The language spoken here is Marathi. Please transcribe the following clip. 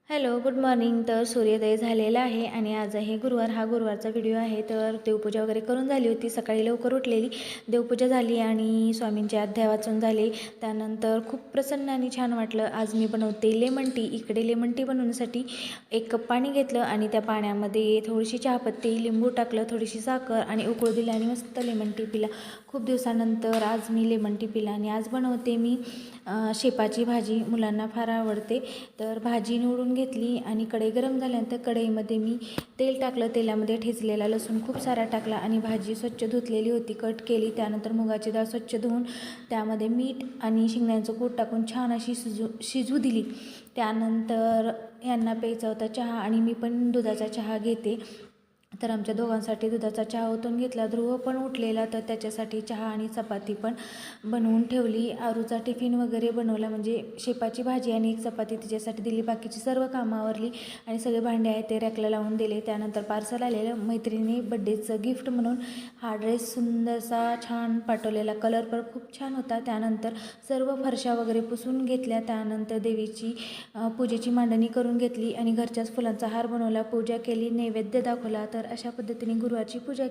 Hello, good morning. तर सूर्योदय झालेला आहे आणि आज आहे गुरुवार. हा गुरुवारचा व्हिडिओ आहे. तर देवपूजा वगैरे करून झाली होती. सकाळी लवकर उठलेली, देवपूजा झाली आणि स्वामींचे अध्याय वाचून झाले. त्यानंतर खूप प्रसन्न आणि छान वाटलं. आज मी बनवते लेमन टी. इकडे लेमन टी बनवण्यासाठी 1 कप पाणी घेतलं आणि त्या पाण्यामध्ये थोडीशी चहापत्ती, लिंबू टाकलं, थोडीशी साखर आणि उकळू दिली आणि मस्त लेमन टी पिला. खूप दिवसानंतर आज मी लेमन टी पिला. आणि आज बनवते मी शेपाची भाजी. मुलांना फार आवडते. तर भाजी निवडून घेतली आणि कढई गरम झाल्यानंतर कढईमध्ये मी तेल टाकलं. तेलामध्ये ठेचलेला लसूण खूप सारा टाकला आणि भाजी स्वच्छ धुतलेली होती, कट केली. त्यानंतर मुगाची डाळ स्वच्छ धुवून त्यामध्ये मीठ आणि शेंगदाण्याचं कूट टाकून छान अशी शिजू दिली. त्यानंतर यांना प्यायचा होता चहा आणि मी पण दुधाचा चहा घेते. तर आमच्या दोघांसाठी दुधाचा चहा ओतून घेतला. ध्रुव पण उठलेला, तर त्याच्यासाठी चहा आणि चपाती पण बनवून ठेवली. आरूचा टिफिन वगैरे बनवला, म्हणजे शेपाची भाजी आणि 1 चपाती तिच्यासाठी दिली. बाकीची सर्व कामं आवरली आणि सगळे भांडे आहेत ते रॅकला लावून दिले. त्यानंतर पार्सल आलेलं, मैत्रिणी बड्डेचं गिफ्ट म्हणून हा ड्रेस सुंदरसा छान पाठवलेला. कलर पण खूप छान होता. त्यानंतर सर्व फरशा वगैरे पुसून घेतल्या. त्यानंतर देवीची पूजेची मांडणी करून घेतली आणि घरच्याच फुलांचा हार बनवला, पूजा केली, नैवेद्य दाखवला. तर अशा पद्धतीने गुरुवारची पूजा